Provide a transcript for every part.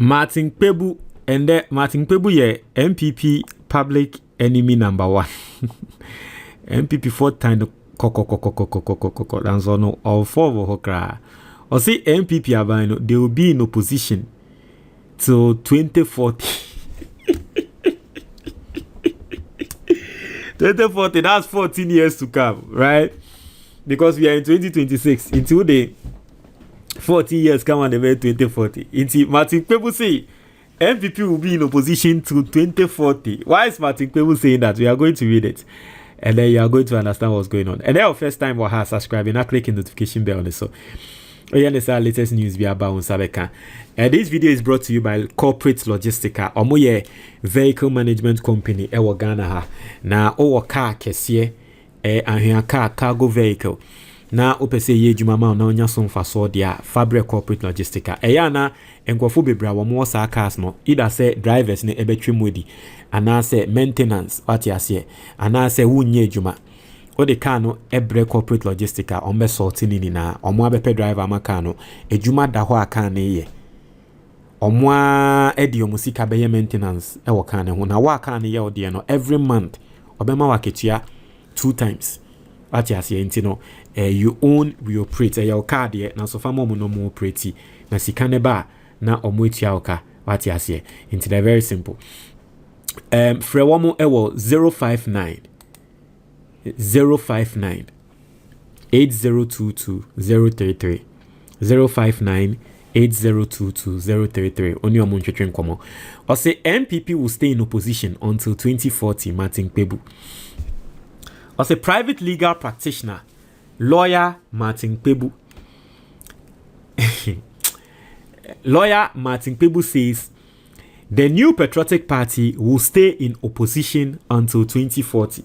Martin Kpebu, and Martin Kpebu ye NPP public enemy number 1. NPP 4 time koko that's no all 4 of hokra. Or say NPP abano, they will be in opposition till 2040. 2040, that's 14 years to come, right? Because we are in 2026. Until the 14 years come on the way 2040. Until Martin Kpebu say NPP will be in opposition to 2040. Why is Martin Kpebu saying that? We are going to read it. And then you are going to understand what's going on. And then our first time we are subscribing, now click the notification bell on it. So we understand latest news we are about on Sabeka. And this video is brought to you by Corporate Logistica. Omoye vehicle management company ewo Ghana ha. Na owo car kesiye ahia car cargo vehicle. Na opese ye jumama na onya so mfaso dia Fabric Corporate Logistica. Eya na enkwafo bebra wo mo sa cars no. Either say drivers ne ebetwe modi ana say maintenance wati ase ana say wunye juma. O de car no ebre Corporate Logistica ombe sorti ni na omo abepe driver amaka no ejuma da ho aka na ye. Omo edi omusika beye maintenance e wo car ne ho na wa car ne ye ode no every month obema waketua 2 times. Wati ase enti no you own, we operate your car there na so famo mo no mo operate na sika ne ba na omo etua oka wati ase enti they very simple. Frɛ wɔn ɛwɔ 059 8022 033 059 8022 033. Oni omo ntwetwe nkomo. Or say NPP will stay in opposition until 2040. Martin Kpebu. Or say private legal practitioner, lawyer Martin Kpebu. Lawyer Martin Kpebu says the new patriotic party will stay in opposition until 2040.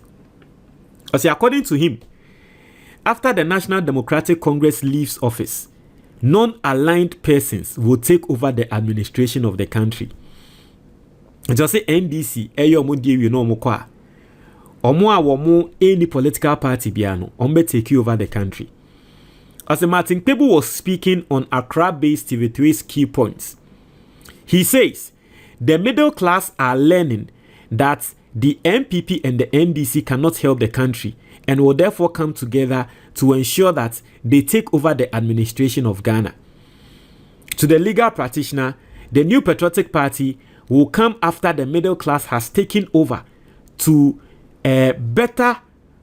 Or say according to him, after the National Democratic Congress leaves office, non-aligned persons will take over the administration of the country. Just say NDC, eyo mo die wi no mo kwa. Omo a womo any political party biano, ombe take over the country. As Martin Kpebu was speaking on Accra-based TV3's key points, he says the middle class are learning that the NPP and the NDC cannot help the country and will therefore come together to ensure that they take over the administration of Ghana. To the legal practitioner, the new patriotic party will come after the middle class has taken over to better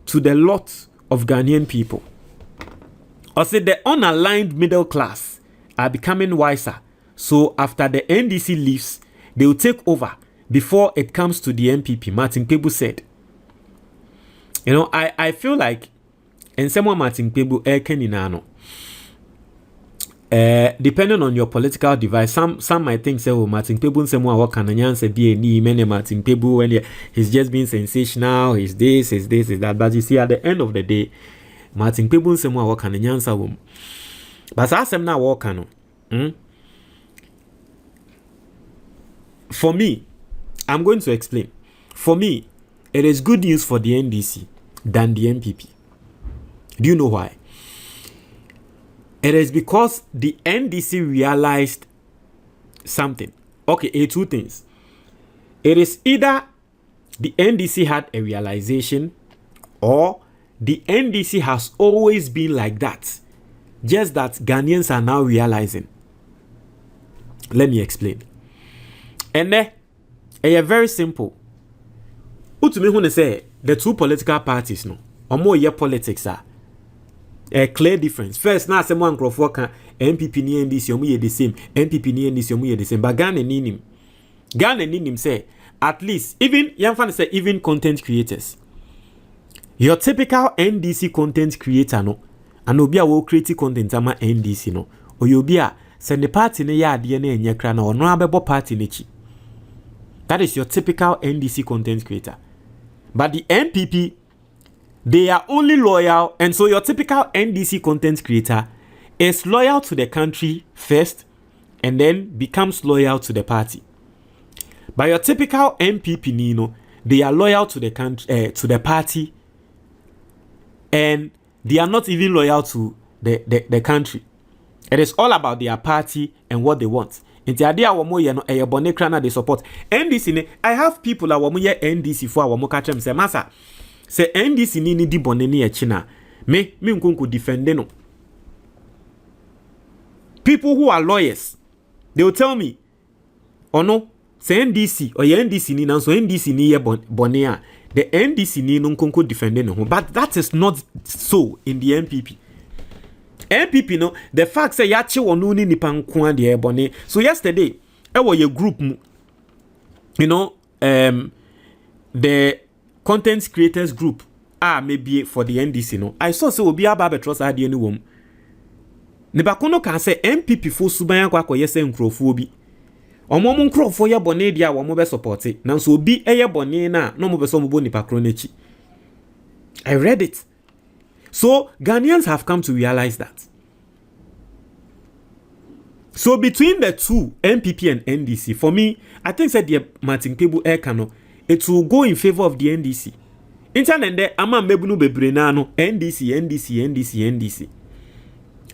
to the lot of Ghanaian people. Or say the unaligned middle class are becoming wiser. So after the NDC leaves, they will take over before it comes to the NPP, Martin Kpebu said. You know, I feel like in someone Martin Kpebu Kenninano, depending on your political device, some might think say, oh, Martin Kpebu someone what can say be any many Martin Kpebu when he's just being sensational, he's this, he's that. But you see, at the end of the day, Martin Kpebu someone what can answer wom. But as I'm now walking, for me, I'm going to explain. For me, it is good news for the NDC than the NPP. Do you know why? It is because the NDC realized something. Okay, two things. It is either the NDC had a realization or the NDC has always been like that. Just that Ghanaians are now realizing. Let me explain. And then, it's very simple. Utumi hune say the two political parties no, omo ye politics are a clear difference. First, now someone Crawford can NPP ni NDC omo ye the same, NPP ni NDC omo ye the same. But Ghana ninim say at least even Yanfan say even content creators. Your typical NDC content creator no, and obia will create content ama NDC no, or you be a send the party ne ya ade na enye kra na ono abebo party nechi. That is your typical NDC content creator. But the NPP, they are only loyal, and so your typical NDC content creator is loyal to the country first, and then becomes loyal to the party. But your typical NPP Nino, they are loyal to the country, to the party, and they are not even loyal to the country. It is all about their party and what they want. Inti ade a womo ye no eye bone kra na they support. NDC ne I have people a womo ye NDC for a womo ka chem say masa. Say NDC ni di bone ni echi na. Me nkonko defend no. People who are lawyers, they will tell me, oh no, say NDC or NDC ni so NDC ni ye bone a. The NDC ni nkonko defend no. But that is not so in the NPP. NPP no, the fact say yache wonu ni nipa nko ade e bone. So yesterday, e was your group, you know, the content creators group maybe for the NDC no. I saw say obi aba trust ade ni wom. Ne ba kono kan say NPP fo suban akwa akoyese nkrofo obi. Omo mo nkrofo ye bone dia wo mo be support. Nanso obi eye bone na no mo be so mo bo nipa kro na chi. I read it. So Ghanaians have come to realize that. So between the two, NPP and NDC, for me, I think that the Martin Kpebu Ekano, it will go in favor of the NDC. Internet there, ama mebunu bebrena no NDC.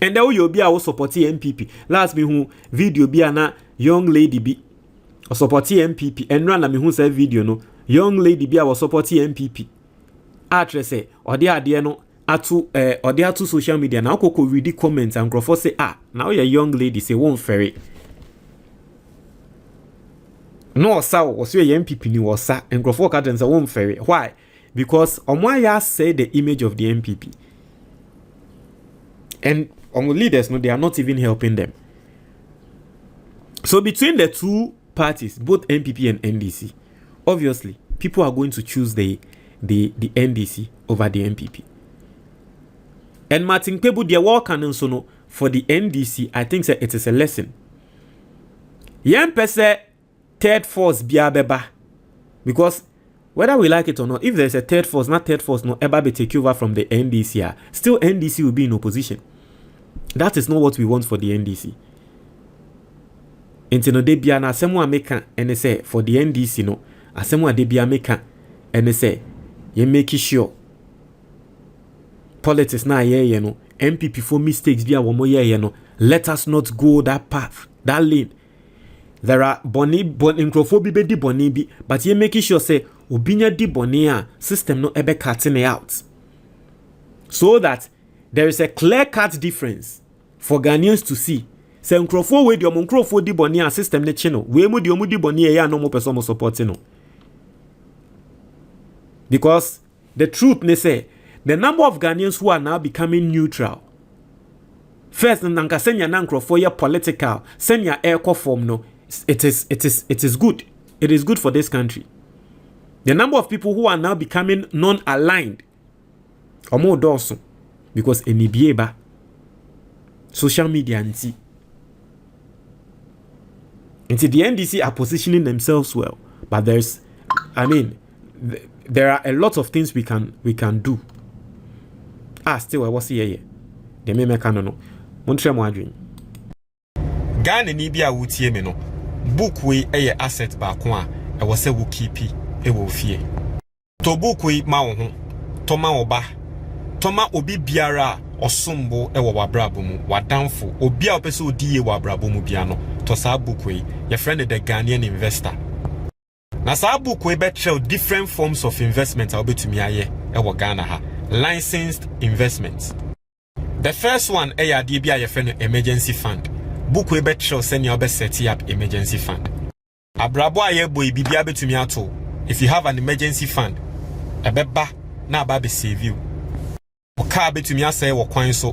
And there will be our supporting NPP. Last me who video be ana young lady be or supporting NPP. And run me who say video no young lady be our supporting NPP. Actress say or the no. Atu or there to social media now koko read the comments and Crawford say now your young lady say won't ferry. No sa was your MPP ni was sa and Crawford cartons won't ferry. Why? Because Omwaya said the image of the MPP. And leaders no, they are not even helping them. So between the two parties, both NPP and NDC, obviously people are going to choose the NDC over the NPP. And Martin Kpebu, their work and so no for the NDC, I think that it is a lesson. Yen pese third force biabeba. Because whether we like it or not, if there's a third force, not third force, no ever be take over from the NDC, still NDC will be in opposition. That is not what we want for the NDC. Intino de bia na asemu ameka ene say for the NDC no, asemu de bia meka ene say ye make sure politics na ye no MPP for mistakes bia wo mo ye no, let us not go that path, that lane. There are boni incrophobi be di boni bi, but ye make sure say obinya di boni a system no ebe cutting it out, so that there is a clear-cut difference for Ghanaians to see. Say incropho we di omo incropho di boni a system ne chino, we mu di omo di boni e ya no mo person mo support no. Because the truth ne say the number of Ghanaians who are now becoming neutral. First, nanka senya nankro for your political, senya airco form no. It is good. It is good for this country. The number of people who are now becoming non-aligned, or more dorsal, because enibieba, social media and see. Until the NDC are positioning themselves well, but there are a lot of things we can do. Still I was here. The me no. Montre mo adwin. Ghana ni bia wutie me no. Book we eye asset ba ko a e wo se wo keep e wo fie. To book we ma wo ho. To ma wo ba. To ma obi biara osombo e wo wabrabo mu. Wadamfo obi a opese odiye wabrabo mu bia no. To sa book we your friend the Ghanaian investor. Na sa book we be trail different forms of investment a obetumi aye e wo Ghana ha. Licensed investments. The first one is a emergency fund. Book we bet show send you set up emergency fund. Abrabo aye boy bibia betumi ato. If you have an emergency fund, ebeba na ba be save you. Oka betumi asay wo kwan so.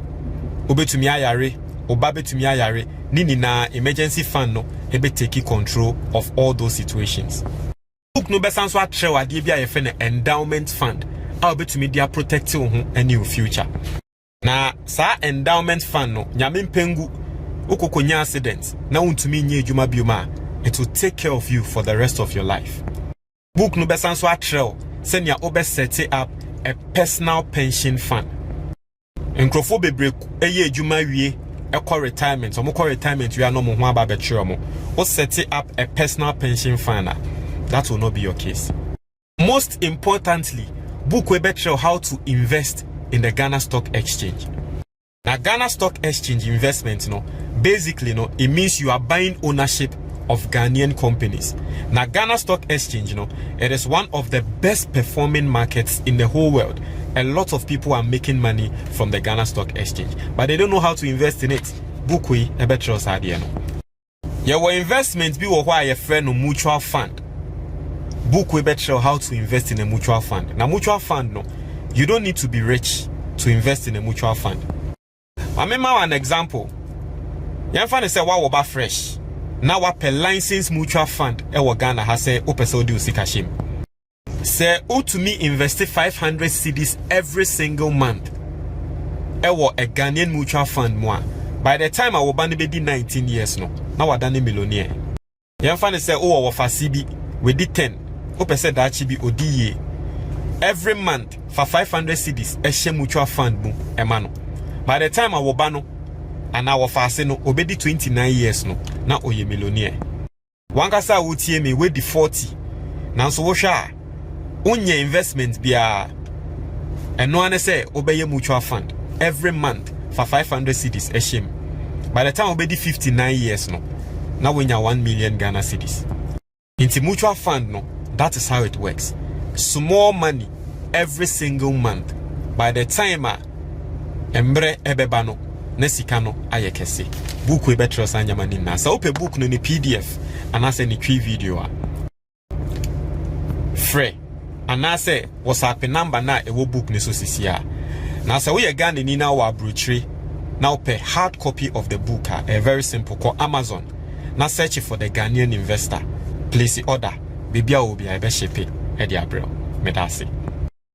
Obetumi ayare, oba betumi ayare. Nini na emergency fund no ebe take control of all those situations. Book no besan so atrewa ade bia ye endowment fund. How to media protect you and your future. Na sa endowment fund no nyame mpengu okokonya accident na untumi nye adwuma bioma, it will take care of you for the rest of your life. Book no besan so atrel send ya obe set up a personal pension fund. Enkrofo bebre eye adwuma wie ekọ retirement omukọ retirement we are no mo ho aba betwe mo o set up a personal pension fund. That will not be your case. Most importantly, book we betray how to invest in the Ghana Stock Exchange. Now Ghana Stock Exchange investment basically, no, it means you are buying ownership of Ghanaian companies. Now, Ghana Stock Exchange, it is one of the best performing markets in the whole world. A lot of people are making money from the Ghana Stock Exchange, but they don't know how to invest in it. Bukui, a better idea. Your investment be why a friend of mutual fund. Bukui better how to invest in a mutual fund. Now, mutual fund, no, you don't need to be rich to invest in a mutual fund. I remember an example. You find say wa woba fresh. Now what per license mutual fund Ghana has say opesodi usikashim. Say to me invest 500 cedis every single month. A Ghanaian mutual fund moi. By the time I will be 19 years no. Now I done a millionaire. You find say wa for CB we did 10. Opese that chibi odiye. Every month for 500 cedis a mutual fund boom emano. By the time I will bano and our fast no obedi 29 years no na oye millionaire. Wankasa wutie me we di 40. Nanso wo hwa onye investment bia eno ane say obeye mutual fund every month for 500 cedis a shame. By the time obedi 59 years no na wenya 1 million Ghana cedis. Into mutual fund no, that is how it works. Small money every single month. By the time embre ebebano nesikano ayekese book we better sanya mani na sa open book no ni PDF anase ni twi video a free anase WhatsApp number na ewo book ni so sisia na sa we Ghana ni na wa brochure na open hard copy of the book a very simple call Amazon na search for the Ghanaian investor place the order bibia obi I be ship e dia bro medase.